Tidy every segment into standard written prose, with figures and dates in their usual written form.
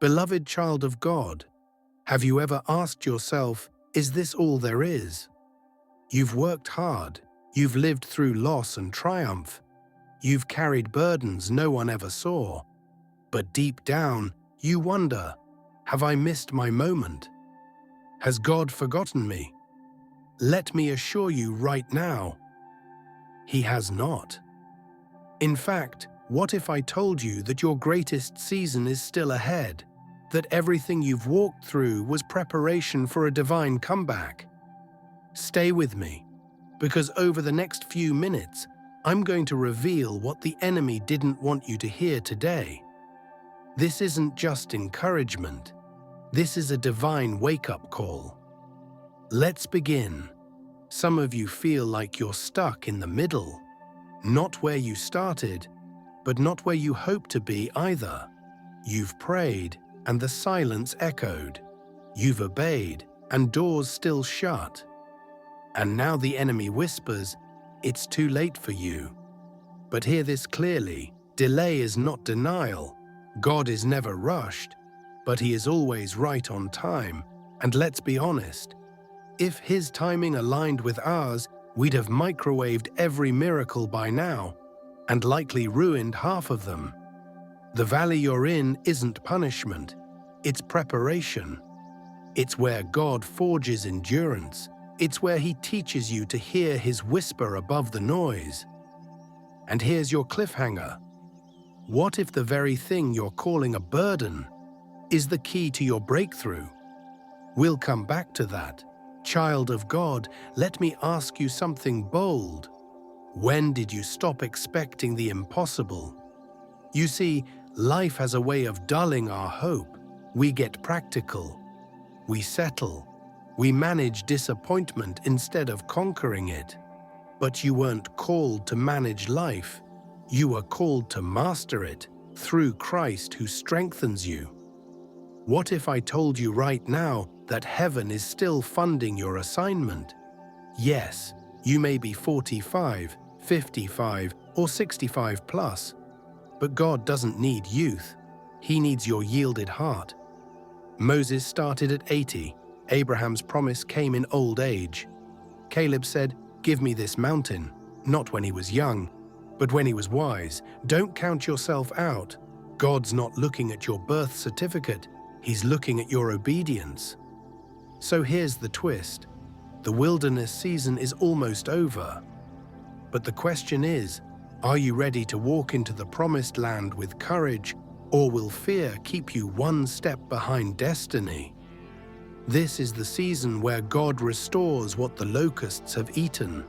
Beloved child of God, have you ever asked yourself, is this all there is? You've worked hard, you've lived through loss and triumph, you've carried burdens no one ever saw. But deep down, you wonder, have I missed my moment? Has God forgotten me? Let me assure you right now, He has not. In fact, what if I told you that your greatest season is still ahead, that everything you've walked through was preparation for a divine comeback? Stay with me, because over the next few minutes, I'm going to reveal what the enemy didn't want you to hear today. This isn't just encouragement. This is a divine wake-up call. Let's begin. Some of you feel like you're stuck in the middle, not where you started, but not where you hope to be either. You've prayed, and the silence echoed. You've obeyed, and doors still shut. And now the enemy whispers, it's too late for you. But hear this clearly, delay is not denial. God is never rushed, but He is always right on time. And let's be honest, if His timing aligned with ours, we'd have microwaved every miracle by now, and likely ruined half of them. The valley you're in isn't punishment, it's preparation. It's where God forges endurance. It's where He teaches you to hear His whisper above the noise. And here's your cliffhanger. What if the very thing you're calling a burden is the key to your breakthrough? We'll come back to that. Child of God, let me ask you something bold. When did you stop expecting the impossible? You see, life has a way of dulling our hope. We get practical. We settle. We manage disappointment instead of conquering it. But you weren't called to manage life. You were called to master it through Christ who strengthens you. What if I told you right now that heaven is still funding your assignment? Yes, you may be 45, 55, or 65 plus, but God doesn't need youth. He needs your yielded heart. Moses started at 80. Abraham's promise came in old age. Caleb said, "Give me this mountain," not when he was young, but when he was wise. Don't count yourself out. God's not looking at your birth certificate. He's looking at your obedience. So here's the twist. The wilderness season is almost over. But the question is, are you ready to walk into the promised land with courage, or will fear keep you one step behind destiny? This is the season where God restores what the locusts have eaten.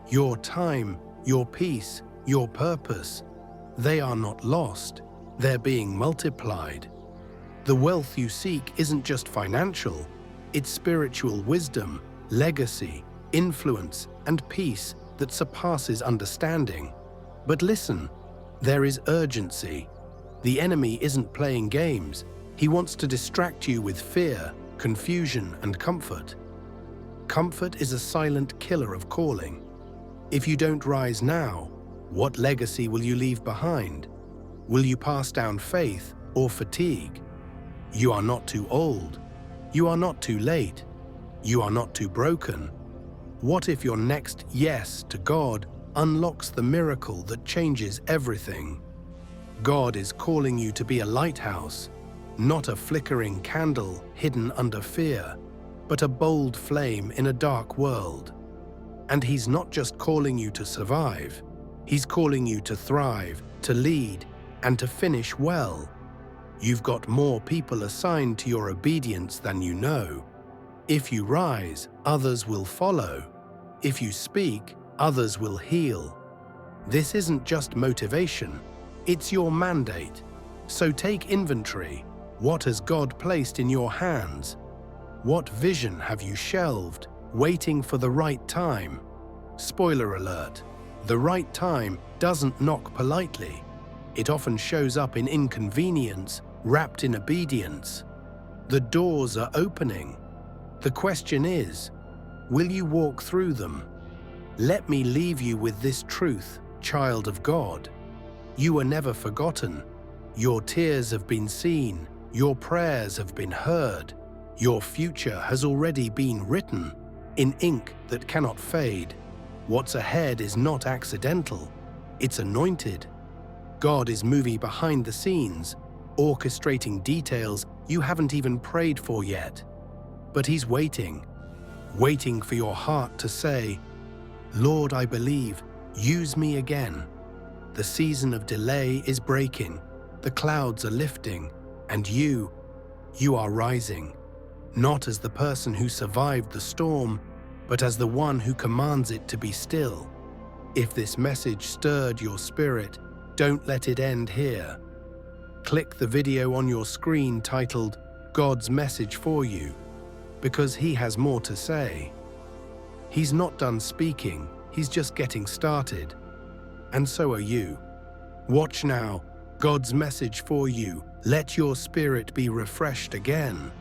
Your time, your peace, your purpose, they are not lost. They're being multiplied. The wealth you seek isn't just financial. It's spiritual wisdom, legacy, influence, and peace that surpasses understanding. But listen, there is urgency. The enemy isn't playing games. He wants to distract you with fear, confusion, and comfort. Comfort is a silent killer of calling. If you don't rise now, what legacy will you leave behind? Will you pass down faith or fatigue? You are not too old. You are not too late. You are not too broken. What if your next yes to God unlocks the miracle that changes everything? God is calling you to be a lighthouse, not a flickering candle hidden under fear, but a bold flame in a dark world. And He's not just calling you to survive. He's calling you to thrive, to lead, and to finish well. You've got more people assigned to your obedience than you know. If you rise, others will follow. If you speak, others will heal. This isn't just motivation, it's your mandate. So take inventory. What has God placed in your hands? What vision have you shelved, waiting for the right time? Spoiler alert, the right time doesn't knock politely. It often shows up in inconvenience, wrapped in obedience. The doors are opening. The question is, will you walk through them? Let me leave you with this truth, child of God. You are never forgotten. Your tears have been seen. Your prayers have been heard. Your future has already been written in ink that cannot fade. What's ahead is not accidental, it's anointed. God is moving behind the scenes, orchestrating details you haven't even prayed for yet. But He's waiting for your heart to say, "Lord, I believe, use me again." The season of delay is breaking, the clouds are lifting, and you are rising, not as the person who survived the storm, but as the one who commands it to be still. If this message stirred your spirit, don't let it end here. Click the video on your screen titled "God's Message for You," because He has more to say. He's not done speaking, He's just getting started. And so are you. Watch now, God's message for you. Let your spirit be refreshed again.